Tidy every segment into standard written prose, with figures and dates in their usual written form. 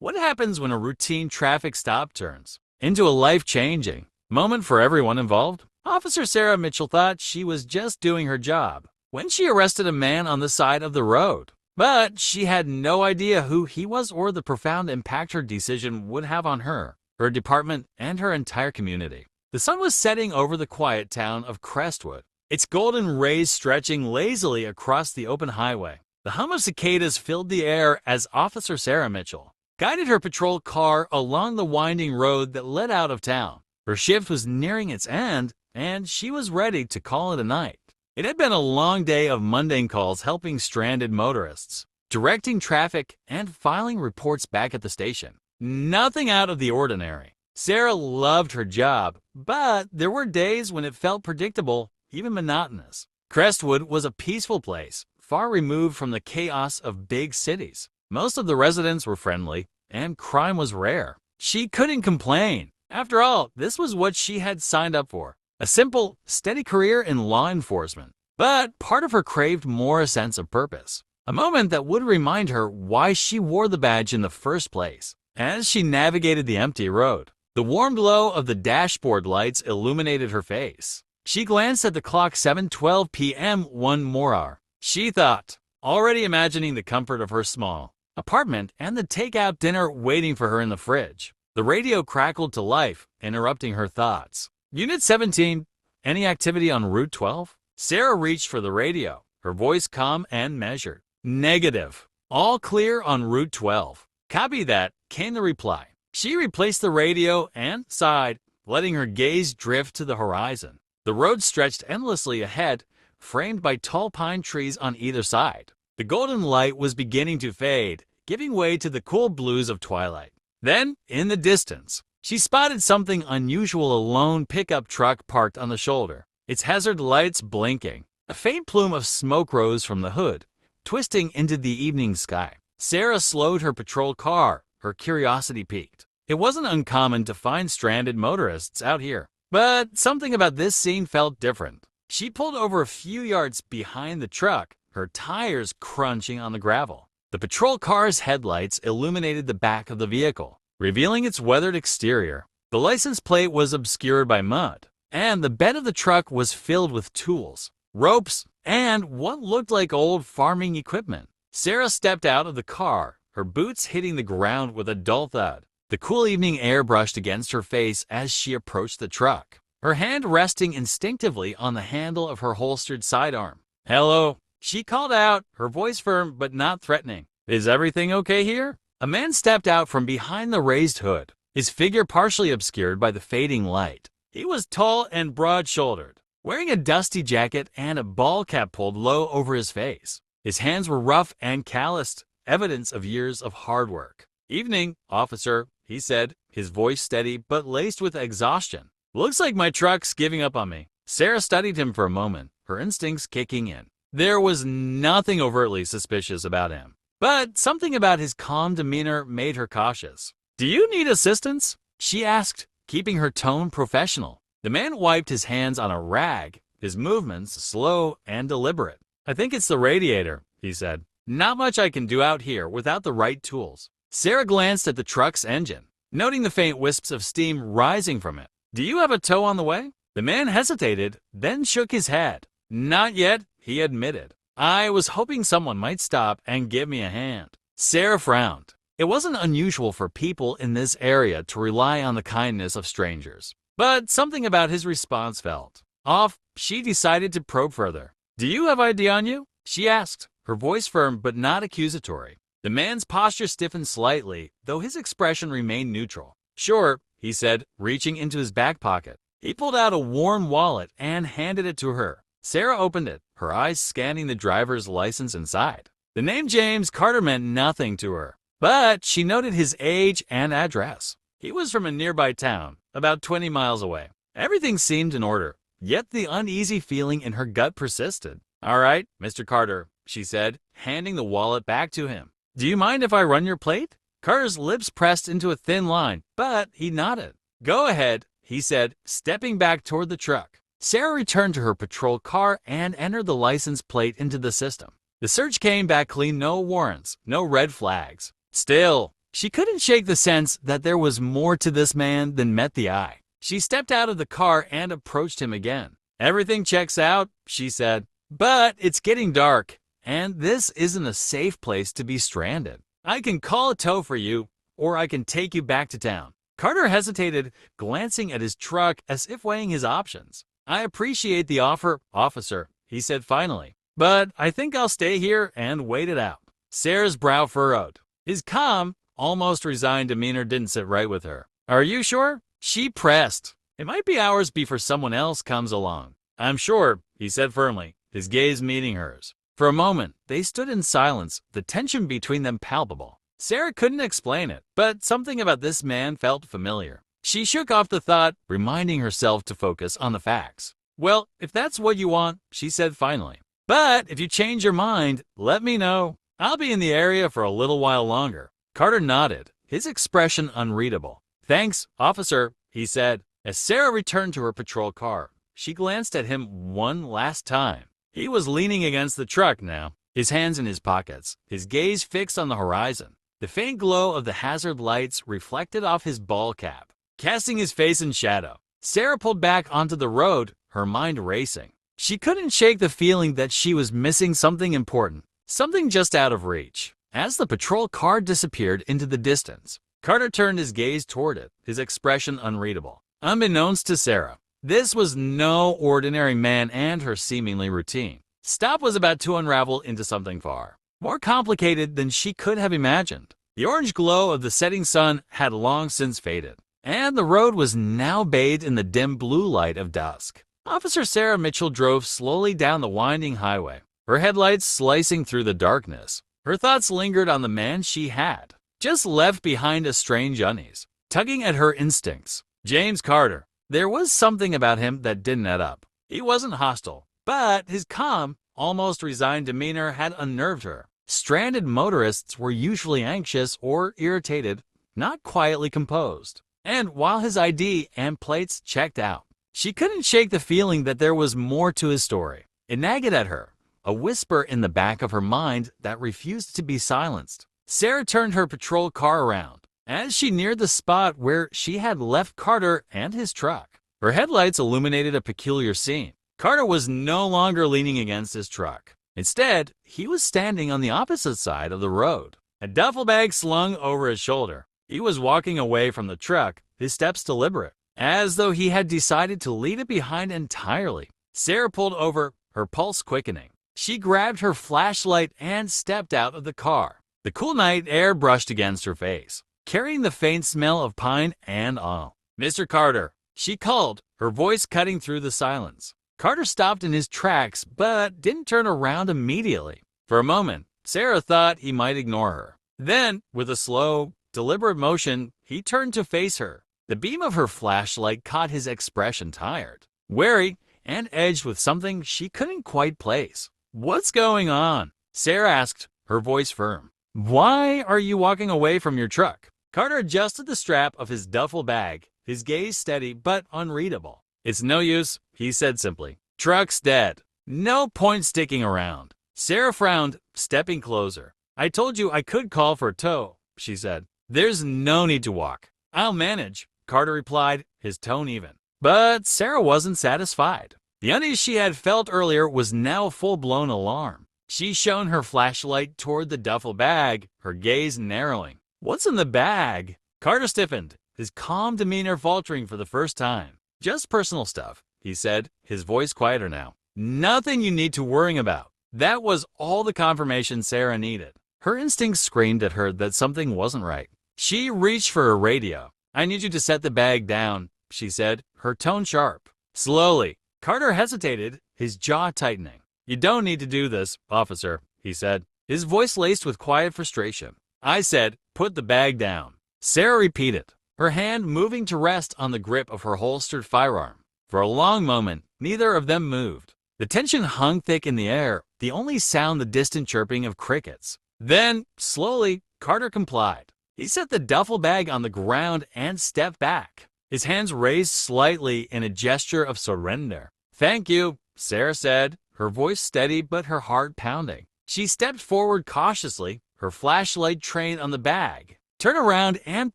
What happens when a routine traffic stop turns into a life-changing moment for everyone involved? Officer Sarah Mitchell thought she was just doing her job when she arrested a man on the side of the road. But she had no idea who he was or the profound impact her decision would have on her, her department, and her entire community. The sun was setting over the quiet town of Crestwood, its golden rays stretching lazily across the open highway. The hum of cicadas filled the air as Officer Sarah Mitchell guided her patrol car along the winding road that led out of town. Her shift was nearing its end, and she was ready to call it a night. It had been a long day of mundane calls helping stranded motorists, directing traffic, and filing reports back at the station. Nothing out of the ordinary. Sarah loved her job, but there were days when it felt predictable, even monotonous. Crestwood was a peaceful place, far removed from the chaos of big cities. Most of the residents were friendly, and crime was rare. She couldn't complain. After all, this was what she had signed up for. A simple, steady career in law enforcement. But part of her craved more a sense of purpose. A moment that would remind her why she wore the badge in the first place. As she navigated the empty road, the warm glow of the dashboard lights illuminated her face. She glanced at the clock, 7:12 p.m., one more hour. She thought, already imagining the comfort of her small apartment and the takeout dinner waiting for her in the fridge. The radio crackled to life, interrupting her thoughts. Unit 17, any activity on Route 12? Sarah reached for the radio, her voice calm and measured. Negative. All clear on Route 12. Copy that, came the reply. She replaced the radio and sighed, letting her gaze drift to the horizon. The road stretched endlessly ahead, framed by tall pine trees on either side. The golden light was beginning to fade, giving way to the cool blues of twilight. Then, in the distance, she spotted something unusual, a lone pickup truck parked on the shoulder, its hazard lights blinking. A faint plume of smoke rose from the hood, twisting into the evening sky. Sarah slowed her patrol car, her curiosity piqued. It wasn't uncommon to find stranded motorists out here, but something about this scene felt different. She pulled over a few yards behind the truck, her tires crunching on the gravel. The patrol car's headlights illuminated the back of the vehicle, revealing its weathered exterior. The license plate was obscured by mud, and the bed of the truck was filled with tools, ropes, and what looked like old farming equipment. Sarah stepped out of the car, her boots hitting the ground with a dull thud. The cool evening air brushed against her face as she approached the truck, her hand resting instinctively on the handle of her holstered sidearm. "Hello," she called out, her voice firm but not threatening. "Is everything okay here?" A man stepped out from behind the raised hood, his figure partially obscured by the fading light. He was tall and broad-shouldered, wearing a dusty jacket and a ball cap pulled low over his face. His hands were rough and calloused, evidence of years of hard work. "Evening, officer," he said, his voice steady but laced with exhaustion. "Looks like my truck's giving up on me." Sarah studied him for a moment, her instincts kicking in. There was nothing overtly suspicious about him, but something about his calm demeanor made her cautious. "Do you need assistance?" she asked, keeping her tone professional. The man wiped his hands on a rag, his movements slow and deliberate. "I think it's the radiator," he said. "Not much I can do out here without the right tools." Sarah glanced at the truck's engine, noting the faint wisps of steam rising from it. "Do you have a tow on the way?" The man hesitated, then shook his head. "Not yet," he admitted. "I was hoping someone might stop and give me a hand." Sarah frowned. It wasn't unusual for people in this area to rely on the kindness of strangers, but something about his response felt off. She decided to probe further. "Do you have ID on you?" she asked, her voice firm but not accusatory. The man's posture stiffened slightly, though his expression remained neutral. "Sure," he said, reaching into his back pocket. He pulled out a worn wallet and handed it to her. Sarah opened it, her eyes scanning the driver's license inside. The name James Carter meant nothing to her, but she noted his age and address. He was from a nearby town, about 20 miles away. Everything seemed in order, yet the uneasy feeling in her gut persisted. "All right, Mr. Carter," she said, handing the wallet back to him. "Do you mind if I run your plate?" Carter's lips pressed into a thin line, but he nodded. "Go ahead," he said, stepping back toward the truck. Sarah returned to her patrol car and entered the license plate into the system. The search came back clean, no warrants, no red flags. Still, She couldn't shake the sense that there was more to this man than met the eye. She stepped out of the car and approached him again. "Everything checks out," she said, "but it's getting dark, and this isn't a safe place to be stranded. I can call a tow for you, or I can take you back to town." Carter hesitated, glancing at his truck as if weighing his options. "I appreciate the offer, officer," he said finally, "but I think I'll stay here and wait it out." Sarah's brow furrowed. His calm, almost resigned demeanor didn't sit right with her. "Are you sure?" She pressed. "It might be hours before someone else comes along." "I'm sure," he said firmly, his gaze meeting hers. For a moment, they stood in silence, the tension between them palpable. Sarah couldn't explain it, but something about this man felt familiar. She shook off the thought, reminding herself to focus on the facts. "Well, if that's what you want," she said finally. "But if you change your mind, let me know. I'll be in the area for a little while longer." Carter nodded, his expression unreadable. "Thanks, officer," he said. As Sarah returned to her patrol car, she glanced at him one last time. He was leaning against the truck now, his hands in his pockets, his gaze fixed on the horizon. The faint glow of the hazard lights reflected off his ball cap, casting his face in shadow. Sarah pulled back onto the road, her mind racing. She couldn't shake the feeling that she was missing something important, something just out of reach. As the patrol car disappeared into the distance, Carter turned his gaze toward it, his expression unreadable. Unbeknownst to Sarah, this was no ordinary man and her seemingly routine. Stop was about to unravel into something far more complicated than she could have imagined. The orange glow of the setting sun had long since faded, and the road was now bathed in the dim blue light of dusk. Officer Sarah Mitchell drove slowly down the winding highway, her headlights slicing through the darkness. Her thoughts lingered on the man she had just left behind a strange unease, tugging at her instincts. James Carter. There was something about him that didn't add up. He wasn't hostile, but his calm, almost resigned demeanor had unnerved her. Stranded motorists were usually anxious or irritated, not quietly composed. And while his ID and plates checked out, she couldn't shake the feeling that there was more to his story. It nagged at her, a whisper in the back of her mind that refused to be silenced. Sarah turned her patrol car around. As she neared the spot where she had left Carter and his truck, her headlights illuminated a peculiar scene. Carter was no longer leaning against his truck. Instead, he was standing on the opposite side of the road, a duffel bag slung over his shoulder. He was walking away from the truck, his steps deliberate, as though he had decided to leave it behind entirely. Sarah pulled over, her pulse quickening. She grabbed her flashlight and stepped out of the car. The cool night air brushed against her face, carrying the faint smell of pine and all. "Mr. Carter," she called, her voice cutting through the silence. Carter stopped in his tracks, but didn't turn around immediately. For a moment, Sarah thought he might ignore her. Then, with a slow, deliberate motion, he turned to face her. The beam of her flashlight caught his expression tired, wary, and edged with something she couldn't quite place. "What's going on?" Sarah asked, her voice firm. "Why are you walking away from your truck?" Carter adjusted the strap of his duffel bag, his gaze steady but unreadable. "It's no use," he said simply. "Truck's dead. No point sticking around." Sarah frowned, stepping closer. "I told you I could call for a tow," she said. "There's no need to walk." "I'll manage," Carter replied, his tone even. But Sarah wasn't satisfied. The unease she had felt earlier was now a full-blown alarm. She shone her flashlight toward the duffel bag, her gaze narrowing. "What's in the bag?" Carter stiffened, his calm demeanor faltering for the first time. "Just personal stuff," he said, his voice quieter now. "Nothing you need to worry about." That was all the confirmation Sarah needed. Her instincts screamed at her that something wasn't right. She reached for her radio. "I need you to set the bag down," she said, her tone sharp. Slowly, Carter hesitated, his jaw tightening. "You don't need to do this, officer," he said, his voice laced with quiet frustration. "I said, put the bag down." Sarah repeated, her hand moving to rest on the grip of her holstered firearm. For a long moment, neither of them moved. The tension hung thick in the air, the only sound the distant chirping of crickets. Then, slowly, Carter complied. He set the duffel bag on the ground and stepped back, his hands raised slightly in a gesture of surrender. "Thank you," Sarah said, her voice steady but her heart pounding. She stepped forward cautiously, her flashlight trained on the bag. Turn around and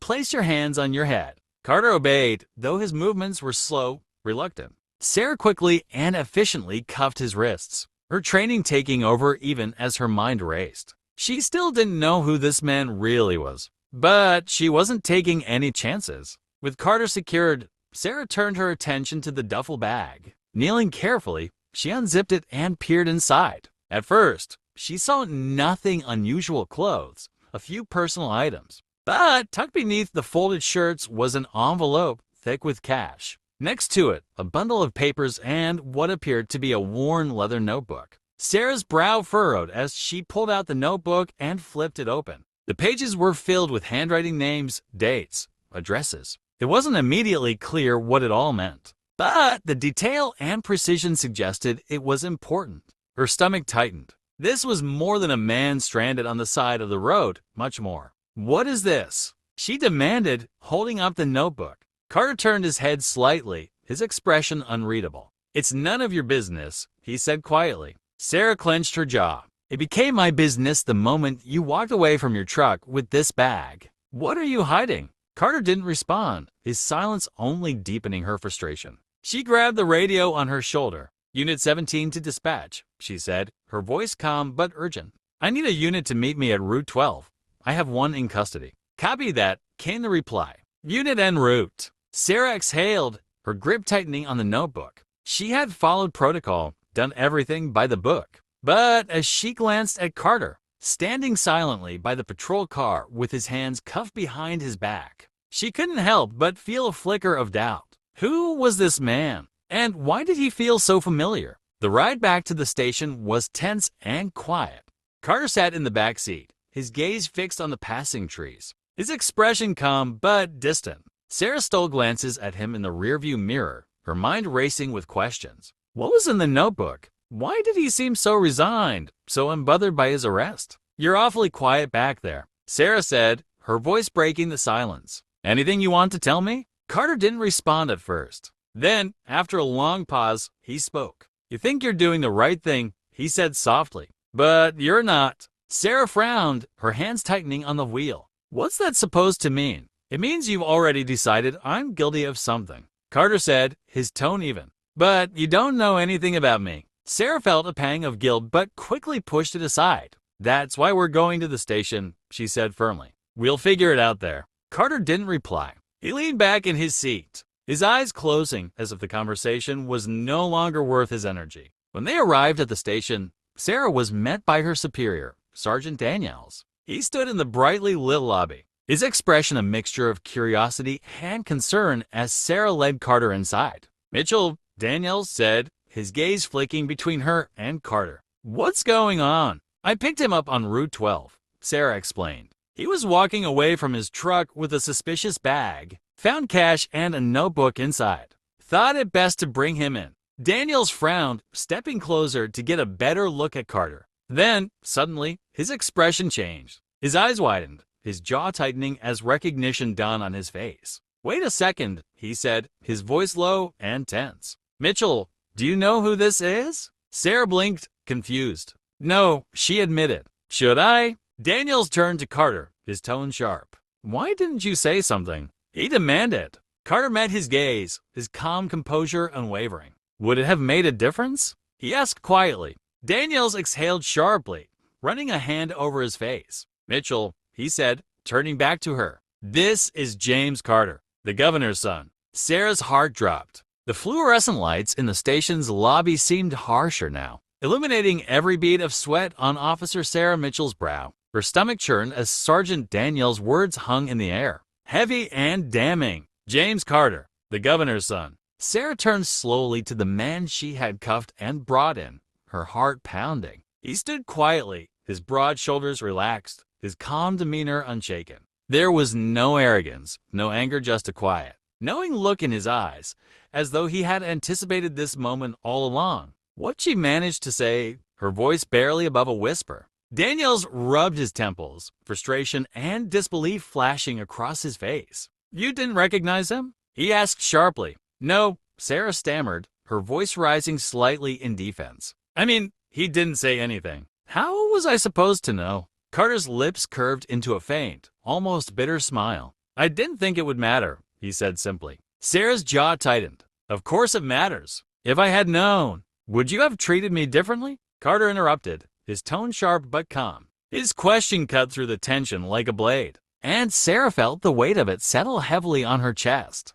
place your hands on your head. Carter obeyed, though his movements were slow, reluctant. Sarah quickly and efficiently cuffed his wrists, her training taking over even as her mind raced. She still didn't know who this man really was, but she wasn't taking any chances. With Carter secured, Sarah turned her attention to the duffel bag. Kneeling carefully, she unzipped it and peered inside. At first, she saw nothing unusual clothes, a few personal items. But tucked beneath the folded shirts was an envelope thick with cash. Next to it, a bundle of papers and what appeared to be a worn leather notebook. Sarah's brow furrowed as she pulled out the notebook and flipped it open. The pages were filled with handwriting names, dates, addresses. It wasn't immediately clear what it all meant, but the detail and precision suggested it was important. Her stomach tightened. This was more than a man stranded on the side of the road, much more. "What is this?" she demanded, holding up the notebook. Carter turned his head slightly, his expression unreadable. "It's none of your business," he said quietly. Sarah clenched her jaw. "It became my business the moment you walked away from your truck with this bag. What are you hiding?" Carter didn't respond, his silence only deepening her frustration. She grabbed the radio on her shoulder. "Unit 17 to dispatch," she said, her voice calm but urgent. "I need a unit to meet me at Route 12. I have one in custody." "Copy that," came the reply. "Unit en route." Sarah exhaled, her grip tightening on the notebook. She had followed protocol, done everything by the book. But as she glanced at Carter, standing silently by the patrol car with his hands cuffed behind his back, she couldn't help but feel a flicker of doubt. Who was this man? And why did he feel so familiar? The ride back to the station was tense and quiet. Carter sat in the back seat, his gaze fixed on the passing trees, his expression calm but distant. Sarah stole glances at him in the rearview mirror, her mind racing with questions. What was in the notebook? Why did he seem so resigned, so unbothered by his arrest? "You're awfully quiet back there," Sarah said, her voice breaking the silence. "Anything you want to tell me?" Carter didn't respond at first. Then, after a long pause, he spoke. "You think you're doing the right thing," he said softly, "but you're not." Sarah frowned, her hands tightening on the wheel. "What's that supposed to mean?" "It means you've already decided I'm guilty of something," Carter said, his tone even. "But you don't know anything about me." Sarah felt a pang of guilt but quickly pushed it aside. "That's why we're going to the station," she said firmly. "We'll figure it out there." Carter didn't reply. He leaned back in his seat, his eyes closing as if the conversation was no longer worth his energy. When they arrived at the station, Sarah was met by her superior, Sergeant Daniels. He stood in the brightly lit lobby, his expression a mixture of curiosity and concern as Sarah led Carter inside. "Mitchell," Daniels said, his gaze flicking between her and Carter. "What's going on?" "I picked him up on Route 12, Sarah explained. "He was walking away from his truck with a suspicious bag, found cash and a notebook inside. Thought it best to bring him in." Daniels frowned, stepping closer to get a better look at Carter. Then, suddenly, his expression changed. His eyes widened, his jaw tightening as recognition dawned on his face. "Wait a second," he said, his voice low and tense. "Mitchell, do you know who this is?" Sarah blinked, confused. "No," she admitted. "Should I?" Daniels turned to Carter, his tone sharp. "Why didn't you say something?" he demanded. Carter met his gaze, his calm composure unwavering. "Would it have made a difference?" he asked quietly. Daniels exhaled sharply, running a hand over his face. "Mitchell," he said, turning back to her. "This is James Carter, the governor's son." Sarah's heart dropped. The fluorescent lights in the station's lobby seemed harsher now, illuminating every bead of sweat on Officer Sarah Mitchell's brow. Her stomach churned as Sergeant Daniels' words hung in the air, heavy and damning. "James Carter, the governor's son." Sarah turned slowly to the man she had cuffed and brought in, her heart pounding. He stood quietly, his broad shoulders relaxed, his calm demeanor unshaken. There was no arrogance, no anger, just a quiet, knowing look in his eyes, as though he had anticipated this moment all along. What she managed to say, her voice barely above a whisper. Daniels rubbed his temples, frustration and disbelief flashing across his face. "You didn't recognize him?" he asked sharply. "No," Sarah stammered, her voice rising slightly in defense. "I mean, he didn't say anything." "How was I supposed to know?" Carter's lips curved into a faint, almost bitter smile. I didn't think it would matter, he said simply. Sarah's jaw tightened. Of course it matters. If I had known, would you have treated me differently? Carter interrupted, his tone sharp but calm. His question cut through the tension like a blade, and Sarah felt the weight of it settle heavily on her chest.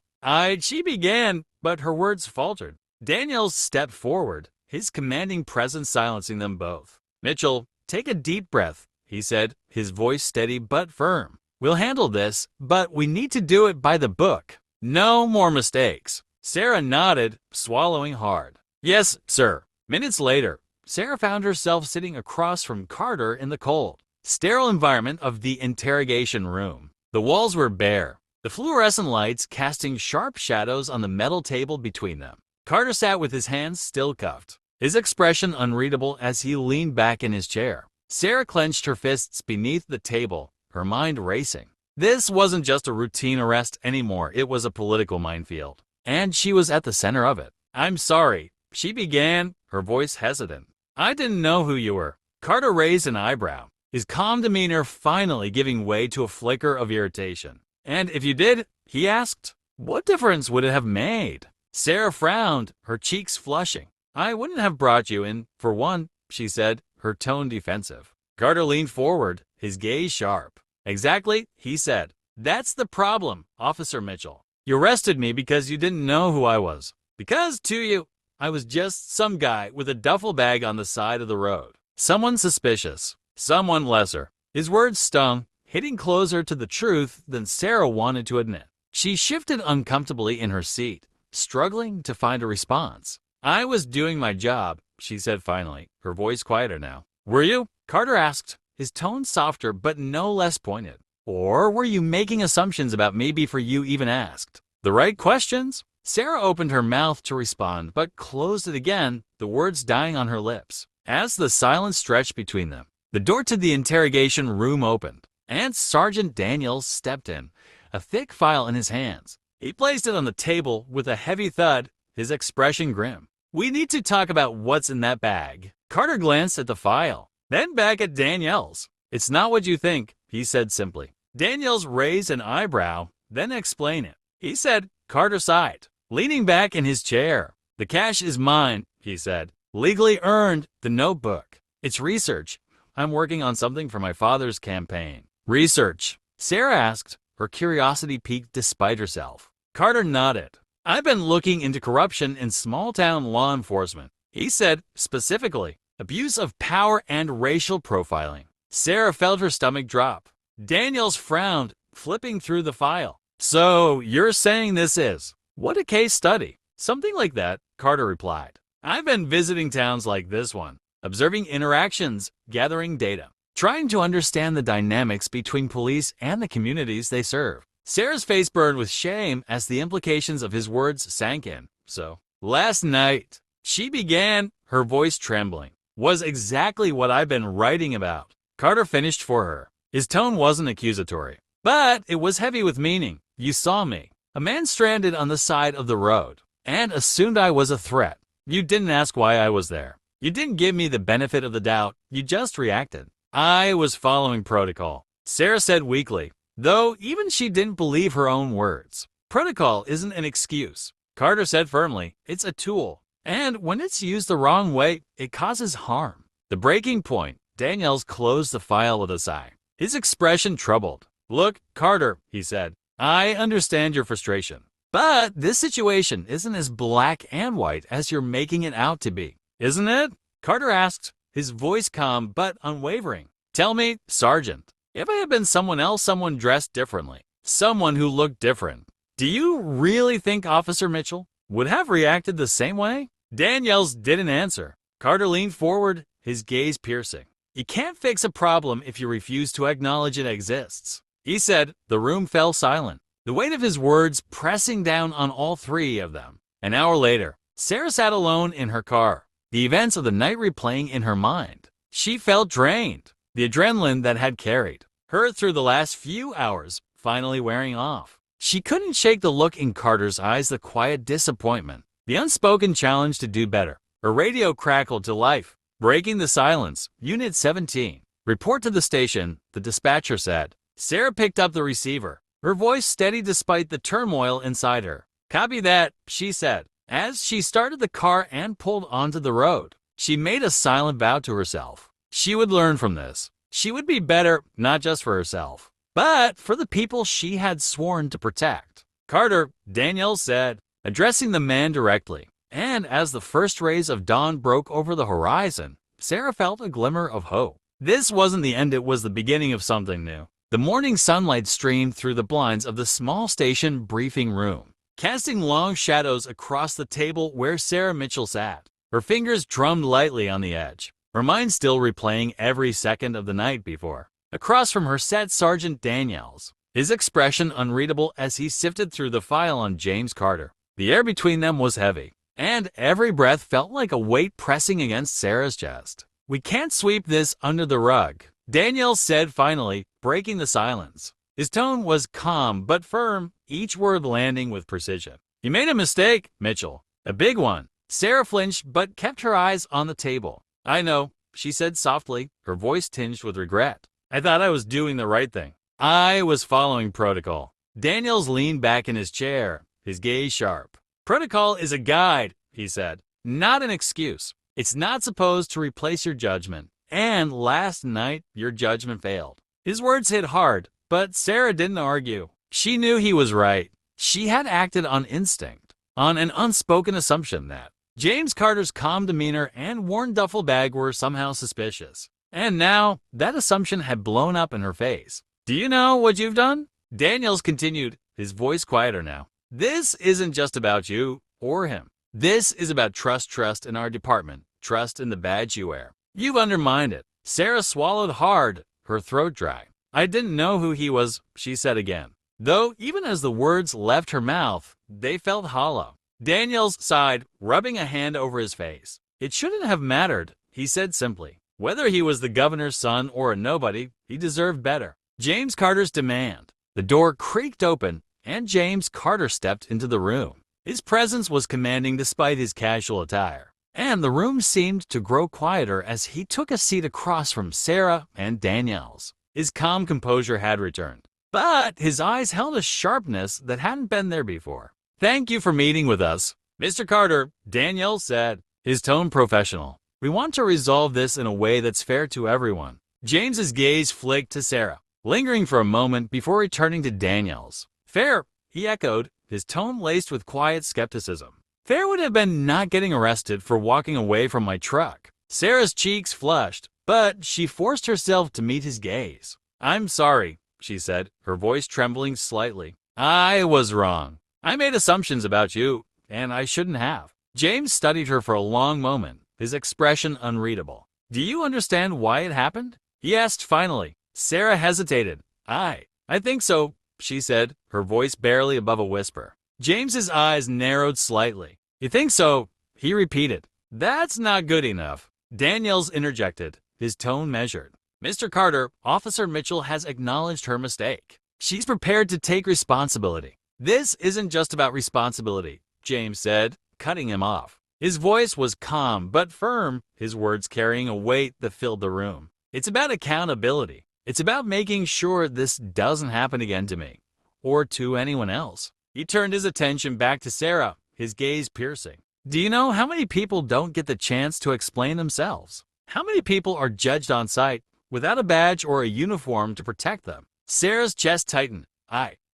She began, but her words faltered. Daniels stepped forward, his commanding presence silencing them both. Mitchell, take a deep breath, he said, his voice steady but firm. We'll handle this, but we need to do it by the book. No more mistakes. Sarah nodded, swallowing hard. Yes, sir. Minutes later, Sarah found herself sitting across from Carter in the cold, sterile environment of the interrogation room. The walls were bare, the fluorescent lights casting sharp shadows on the metal table between them. Carter sat with his hands still cuffed, his expression unreadable as he leaned back in his chair. Sarah clenched her fists beneath the table, her mind racing. This wasn't just a routine arrest anymore, it was a political minefield, and she was at the center of it. I'm sorry, she began, her voice hesitant. I didn't know who you were. Carter raised an eyebrow, his calm demeanor finally giving way to a flicker of irritation. And if you did, he asked, what difference would it have made? Sarah frowned, her cheeks flushing. I wouldn't have brought you in, for one, she said, her tone defensive. Carter leaned forward, his gaze sharp. Exactly, he said. That's the problem, Officer Mitchell. You arrested me because you didn't know who I was. Because to you, I was just some guy with a duffel bag on the side of the road. Someone suspicious, someone lesser. His words stung, hitting closer to the truth than Sarah wanted to admit. She shifted uncomfortably in her seat, struggling to find a response. I was doing my job, she said finally, her voice quieter now. Were you? Carter asked, his tone softer but no less pointed. Or were you making assumptions about me before you even asked? The right questions? Sarah opened her mouth to respond, but closed it again, the words dying on her lips. As the silence stretched between them, the door to the interrogation room opened, and Sergeant Daniels stepped in, a thick file in his hands. He placed it on the table with a heavy thud, his expression grim. We need to talk about what's in that bag. Carter glanced at the file, then back at Daniels. It's not what you think, he said simply. Daniels raised an eyebrow, then explained it. He said, Carter sighed, leaning back in his chair. The cash is mine, he said. Legally earned, the notebook. It's research. I'm working on something for my father's campaign. Research? Sarah asked, her curiosity piqued despite herself. Carter nodded. I've been looking into corruption in small-town law enforcement. He said, specifically, abuse of power and racial profiling. Sarah felt her stomach drop. Daniels frowned, flipping through the file. So, you're saying this is? What a case study. Something like that, Carter replied. I've been visiting towns like this one, observing interactions, gathering data, trying to understand the dynamics between police and the communities they serve. Sarah's face burned with shame as the implications of his words sank in. So, last night, she began, her voice trembling, was exactly what I've been writing about. Carter finished for her. His tone wasn't accusatory, but it was heavy with meaning. You saw me, a man stranded on the side of the road, and assumed I was a threat. You didn't ask why I was there. You didn't give me the benefit of the doubt. You just reacted. I was following protocol, Sarah said weakly, though even she didn't believe her own words. Protocol isn't an excuse, Carter said firmly. It's a tool, and when it's used the wrong way, it causes harm. The breaking point, Daniels closed the file with a sigh, his expression troubled. Look, Carter, he said, I understand your frustration, but this situation isn't as black and white as you're making it out to be, isn't it? Carter asked, his voice calm but unwavering. Tell me, Sergeant, if I had been someone else, someone dressed differently, someone who looked different, do you really think Officer Mitchell would have reacted the same way? Daniels didn't answer. Carter leaned forward, his gaze piercing. You can't fix a problem if you refuse to acknowledge it exists, he said. The room fell silent, the weight of his words pressing down on all three of them. An hour later, Sarah sat alone in her car, the events of the night replaying in her mind. She felt drained, the adrenaline that had carried her through the last few hours finally wearing off. She couldn't shake the look in Carter's eyes, the quiet disappointment, the unspoken challenge to do better. Her radio crackled to life, breaking the silence. Unit 17. Report to the station, the dispatcher said. Sarah picked up the receiver, her voice steady despite the turmoil inside her. Copy that, she said, as she started the car and pulled onto the road. She made a silent vow to herself. She would learn from this. She would be better, not just for herself, but for the people she had sworn to protect. Carter, Danielle said, addressing the man directly. And as the first rays of dawn broke over the horizon, Sarah felt a glimmer of hope. This wasn't the end, it was the beginning of something new. The morning sunlight streamed through the blinds of the small station briefing room, casting long shadows across the table where Sarah Mitchell sat. Her fingers drummed lightly on the edge, her mind still replaying every second of the night before. Across from her sat Sergeant Daniels, his expression unreadable as he sifted through the file on James Carter. The air between them was heavy, and every breath felt like a weight pressing against Sarah's chest. We can't sweep this under the rug, Daniels said finally, breaking the silence. His tone was calm but firm, each word landing with precision. You made a mistake, Mitchell. A big one. Sarah flinched but kept her eyes on the table. I know, she said softly, her voice tinged with regret. I thought I was doing the right thing. I was following protocol. Daniels leaned back in his chair, his gaze sharp. Protocol is a guide, he said, not an excuse. It's not supposed to replace your judgment. And last night, your judgment failed. His words hit hard, but Sarah didn't argue. She knew he was right. She had acted on instinct, on an unspoken assumption that James Carter's calm demeanor and worn duffel bag were somehow suspicious. And now, that assumption had blown up in her face. Do you know what you've done? Daniels continued, his voice quieter now. This isn't just about you or him. This is about trust in our department, trust in the badge you wear. You've undermined it. Sarah swallowed hard, her throat dry. I didn't know who he was, she said again. Though, even as the words left her mouth, they felt hollow. Daniels sighed, rubbing a hand over his face. It shouldn't have mattered, he said simply. Whether he was the governor's son or a nobody, he deserved better. James Carter's demand. The door creaked open, and James Carter stepped into the room. His presence was commanding despite his casual attire, and the room seemed to grow quieter as he took a seat across from Sarah and Danielle's. His calm composure had returned, but his eyes held a sharpness that hadn't been there before. Thank you for meeting with us, Mr. Carter, Danielle said, his tone professional. We want to resolve this in a way that's fair to everyone. James's gaze flicked to Sarah, lingering for a moment before returning to Danielle's. Fair, he echoed, his tone laced with quiet skepticism. Fair would have been not getting arrested for walking away from my truck. Sarah's cheeks flushed, but she forced herself to meet his gaze. I'm sorry, she said, her voice trembling slightly. I was wrong. I made assumptions about you, and I shouldn't have. James studied her for a long moment, his expression unreadable. Do you understand why it happened? He asked finally. Sarah hesitated. I think so, she said, her voice barely above a whisper. James's eyes narrowed slightly. You think so? He repeated. That's not good enough. Daniels interjected, his tone measured. Mr. Carter, Officer Mitchell has acknowledged her mistake. She's prepared to take responsibility. This isn't just about responsibility, James said, cutting him off. His voice was calm but firm, his words carrying a weight that filled the room. It's about accountability. It's about making sure this doesn't happen again to me, or to anyone else. He turned his attention back to Sarah, his gaze piercing. Do you know how many people don't get the chance to explain themselves? How many people are judged on sight without a badge or a uniform to protect them? Sarah's chest tightened.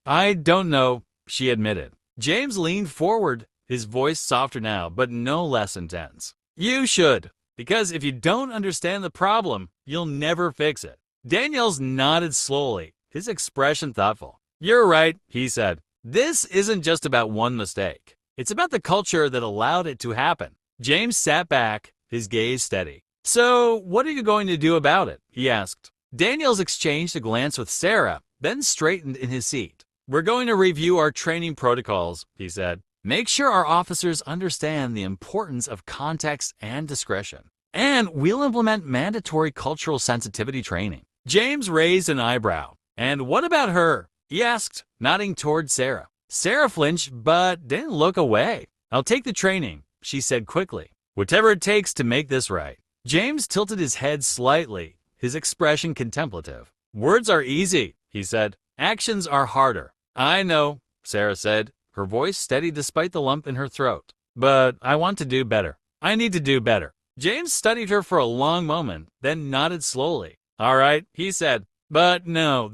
I don't know, she admitted. James leaned forward, his voice softer now, but no less intense. You should, because if you don't understand the problem, you'll never fix it. Daniels nodded slowly, his expression thoughtful. You're right, he said. This isn't just about one mistake. It's about the culture that allowed it to happen. James sat back, his gaze steady. So, what are you going to do about it? He asked. Daniels exchanged a glance with Sarah, then straightened in his seat. We're going to review our training protocols, he said. Make sure our officers understand the importance of context and discretion. And we'll implement mandatory cultural sensitivity training. James raised an eyebrow. And what about her? He asked, nodding toward Sarah. Sarah flinched, but didn't look away. I'll take the training, she said quickly. Whatever it takes to make this right. James tilted his head slightly, his expression contemplative. "Words are easy," he said. "Actions are harder." "I know," Sarah said, her voice steady despite the lump in her throat. "But I want to do better. I need to do better." James studied her for a long moment, then nodded slowly. "All right," he said. "But no,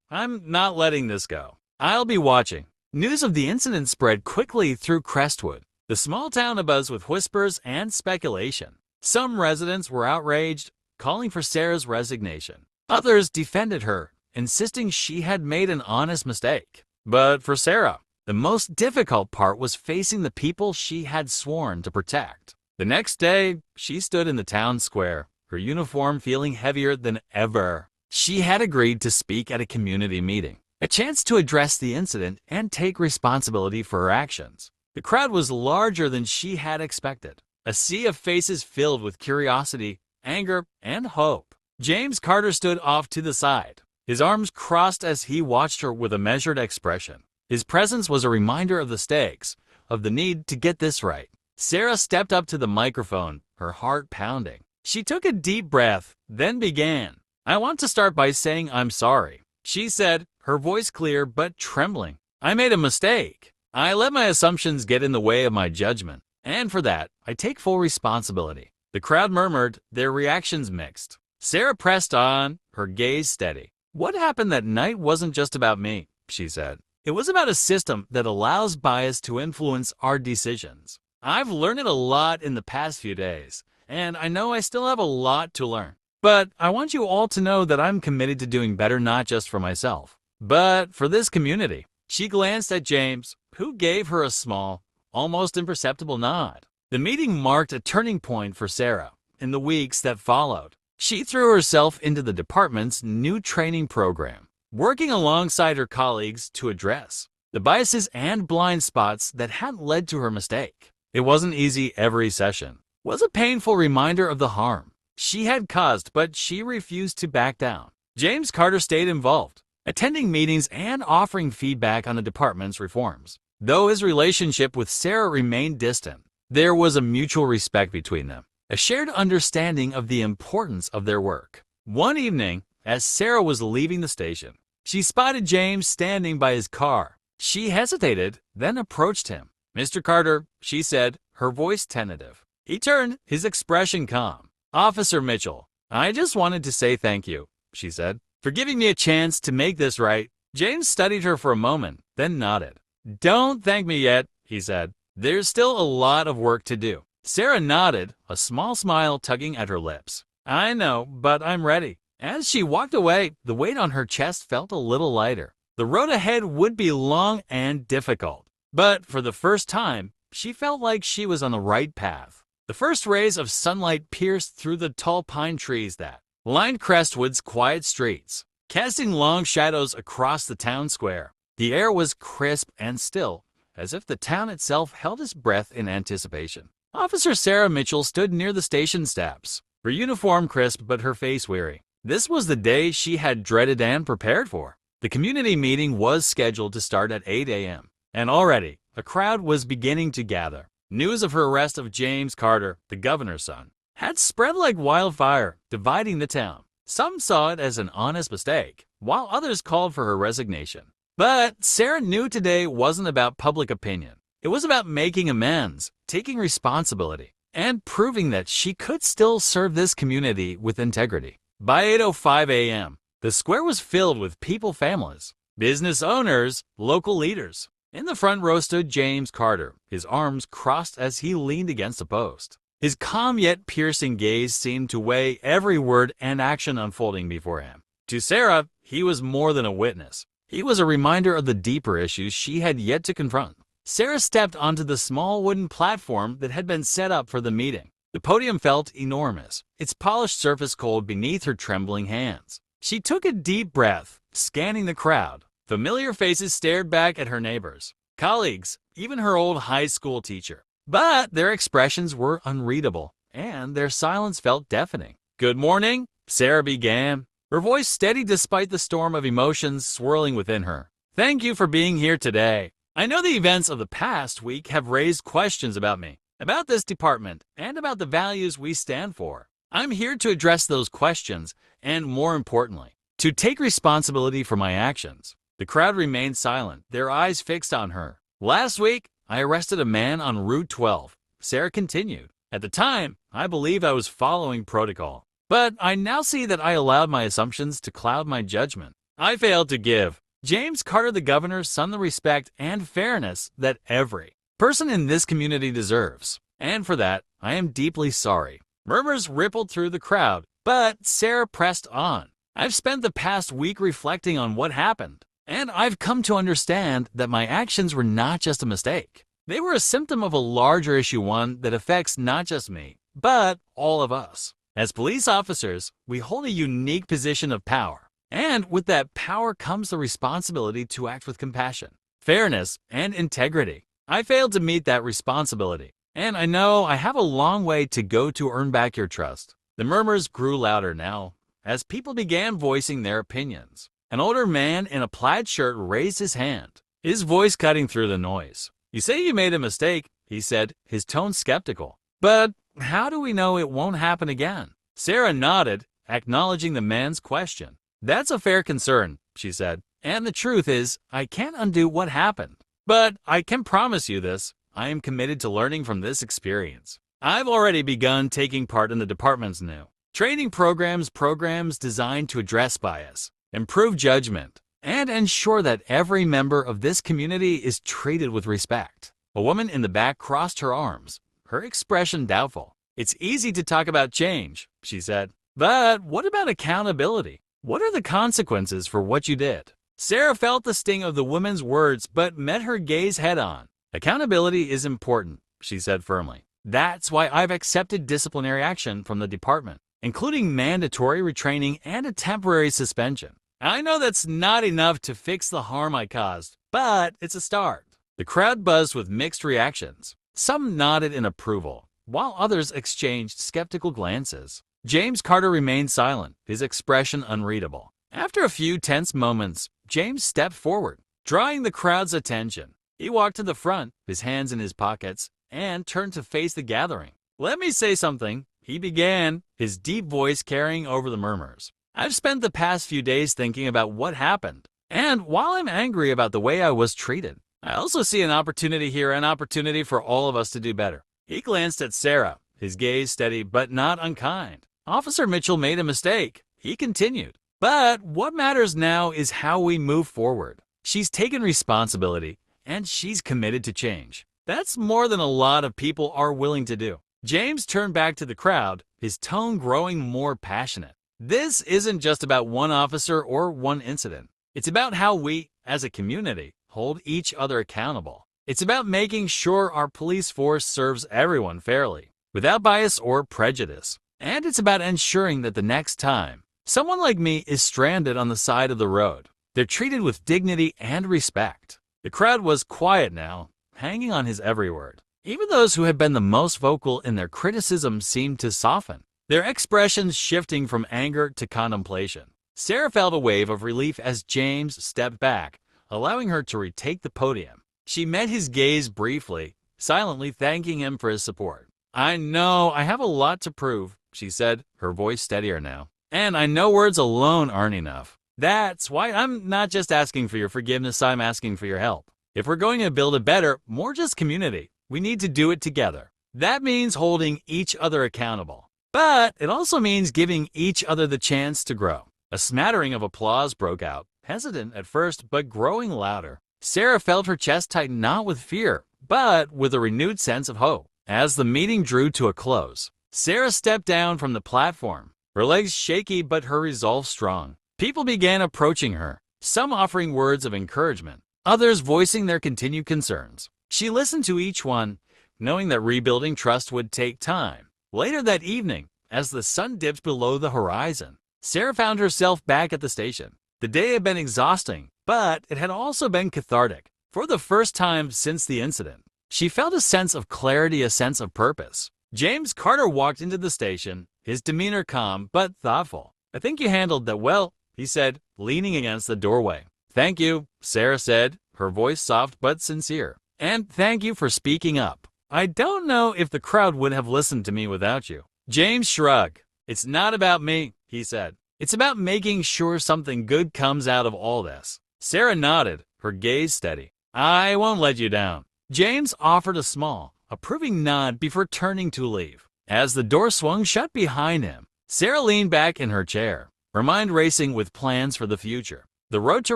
I'm not letting this go. I'll be watching." News of the incident spread quickly through Crestwood, the small town abuzz with whispers and speculation. Some residents were outraged, calling for Sarah's resignation. Others defended her, insisting she had made an honest mistake. But for Sarah, the most difficult part was facing the people she had sworn to protect. The next day, she stood in the town square, her uniform feeling heavier than ever. She had agreed to speak at a community meeting, a chance to address the incident and take responsibility for her actions. The crowd was larger than she had expected, a sea of faces filled with curiosity, anger, and hope. James Carter stood off to the side, his arms crossed as he watched her with a measured expression. His presence was a reminder of the stakes, of the need to get this right. Sarah stepped up to the microphone, her heart pounding. She took a deep breath, then began. "I want to start by saying I'm sorry," she said, her voice clear but trembling. "I made a mistake. I let my assumptions get in the way of my judgment, and for that, I take full responsibility." The crowd murmured, their reactions mixed. Sarah pressed on, her gaze steady. "What happened that night wasn't just about me," she said. "It was about a system that allows bias to influence our decisions. I've learned it a lot in the past few days, and I know I still have a lot to learn. But I want you all to know that I'm committed to doing better not just for myself, but for this community." She glanced at James, who gave her a small, almost imperceptible nod. The meeting marked a turning point for Sarah. In the weeks that followed, she threw herself into the department's new training program, working alongside her colleagues to address the biases and blind spots that had led to her mistake. It wasn't easy. Every session was a painful reminder of the harm she had caused, but she refused to back down. James Carter stayed involved, attending meetings and offering feedback on the department's reforms. Though his relationship with Sarah remained distant, there was a mutual respect between them, a shared understanding of the importance of their work. One evening, as Sarah was leaving the station, she spotted James standing by his car. She hesitated, then approached him. "Mr. Carter," she said, her voice tentative. He turned, his expression calm. "Officer Mitchell, I just wanted to say thank you," she said, "for giving me a chance to make this right." James studied her for a moment, then nodded. "Don't thank me yet," he said. "There's still a lot of work to do." Sarah nodded, a small smile tugging at her lips. "I know, but I'm ready." As she walked away, the weight on her chest felt a little lighter. The road ahead would be long and difficult. But for the first time, she felt like she was on the right path. The first rays of sunlight pierced through the tall pine trees that lined Crestwood's quiet streets, casting long shadows across the town square. The air was crisp and still, as if the town itself held its breath in anticipation. Officer Sarah Mitchell stood near the station steps, her uniform crisp but her face weary. This was the day she had dreaded and prepared for. The community meeting was scheduled to start at 8 a.m., and already a crowd was beginning to gather. News of her arrest of James Carter, the governor's son, had spread like wildfire, dividing the town. Some saw it as an honest mistake, while others called for her resignation. But Sarah knew today wasn't about public opinion. It was about making amends, taking responsibility, and proving that she could still serve this community with integrity. By 8:05 a.m., the square was filled with people, families, business owners, local leaders. In the front row stood James Carter, his arms crossed as he leaned against a post. His calm yet piercing gaze seemed to weigh every word and action unfolding before him. To Sarah, he was more than a witness. He was a reminder of the deeper issues she had yet to confront. Sarah stepped onto the small wooden platform that had been set up for the meeting. The podium felt enormous, its polished surface cold beneath her trembling hands. She took a deep breath, scanning the crowd. Familiar faces stared back at her neighbors, colleagues, even her old high school teacher. But their expressions were unreadable, and their silence felt deafening. "Good morning," Sarah began, her voice steady despite the storm of emotions swirling within her. "Thank you for being here today. I know the events of the past week have raised questions about me, about this department, and about the values we stand for. I'm here to address those questions and, more importantly, to take responsibility for my actions." The crowd remained silent, their eyes fixed on her. "Last week, I arrested a man on Route 12. Sarah continued. "At the time, I believed I was following protocol. But I now see that I allowed my assumptions to cloud my judgment. I failed to give James Carter, the governor's son, the respect and fairness that every person in this community deserves. And for that, I am deeply sorry." Murmurs rippled through the crowd, but Sarah pressed on. "I've spent the past week reflecting on what happened, and I've come to understand that my actions were not just a mistake. They were a symptom of a larger issue, one that affects not just me, but all of us. As police officers, we hold a unique position of power, and with that power comes the responsibility to act with compassion, fairness, and integrity. I failed to meet that responsibility, and I know I have a long way to go to earn back your trust." The murmurs grew louder now, as people began voicing their opinions. An older man in a plaid shirt raised his hand, his voice cutting through the noise. "You say you made a mistake," he said, his tone skeptical. "But how do we know it won't happen again?" Sarah nodded, acknowledging the man's question. "That's a fair concern," she said. "And the truth is, I can't undo what happened. But I can promise you this, I am committed to learning from this experience. I've already begun taking part in the department's new training programs designed to address bias, improve judgment, and ensure that every member of this community is treated with respect." A woman in the back crossed her arms, her expression doubtful. "It's easy to talk about change," she said. "But what about accountability? What are the consequences for what you did?" Sarah felt the sting of the woman's words but met her gaze head-on. "Accountability is important," she said firmly. "That's why I've accepted disciplinary action from the department, including mandatory retraining and a temporary suspension. I know that's not enough to fix the harm I caused, but it's a start." The crowd buzzed with mixed reactions. Some nodded in approval, while others exchanged skeptical glances. James Carter remained silent, his expression unreadable. After a few tense moments, James stepped forward, drawing the crowd's attention. He walked to the front, his hands in his pockets, and turned to face the gathering. "Let me say something," he began, his deep voice carrying over the murmurs. "I've spent the past few days thinking about what happened, and while I'm angry about the way I was treated, I also see an opportunity here, an opportunity for all of us to do better." He glanced at Sarah, his gaze steady but not unkind. "Officer Mitchell made a mistake," he continued. "But what matters now is how we move forward. She's taken responsibility, and she's committed to change. That's more than a lot of people are willing to do." James turned back to the crowd, his tone growing more passionate. "This isn't just about one officer or one incident. It's about how we, as a community, hold each other accountable. It's about making sure our police force serves everyone fairly, without bias or prejudice. And it's about ensuring that the next time someone like me is stranded on the side of the road, they're treated with dignity and respect." The crowd was quiet now, hanging on his every word. Even those who had been the most vocal in their criticism seemed to soften, their expressions shifting from anger to contemplation. Sarah felt a wave of relief as James stepped back, allowing her to retake the podium. She met his gaze briefly, silently thanking him for his support. "I know I have a lot to prove," she said, her voice steadier now. "And I know words alone aren't enough. That's why I'm not just asking for your forgiveness, I'm asking for your help. If we're going to build a better, more just community, we need to do it together. That means holding each other accountable. But it also means giving each other the chance to grow." A smattering of applause broke out, hesitant at first, but growing louder. Sarah felt her chest tighten not with fear, but with a renewed sense of hope. As the meeting drew to a close, Sarah stepped down from the platform, her legs shaky but her resolve strong. People began approaching her, some offering words of encouragement, others voicing their continued concerns. She listened to each one, knowing that rebuilding trust would take time. Later that evening, as the sun dipped below the horizon, Sarah found herself back at the station. The day had been exhausting, but it had also been cathartic. For the first time since the incident, she felt a sense of clarity, a sense of purpose. James Carter walked into the station, his demeanor calm but thoughtful. "I think you handled that well," he said, leaning against the doorway. "Thank you," Sarah said, her voice soft but sincere. "And thank you for speaking up. I don't know if the crowd would have listened to me without you." James shrugged. "It's not about me," he said. "It's about making sure something good comes out of all this." Sarah nodded, her gaze steady. "I won't let you down." James offered a small, approving nod before turning to leave. As the door swung shut behind him, Sarah leaned back in her chair, her mind racing with plans for the future. The road to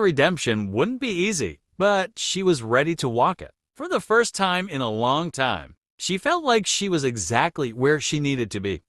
redemption wouldn't be easy, but she was ready to walk it. For the first time in a long time, she felt like she was exactly where she needed to be.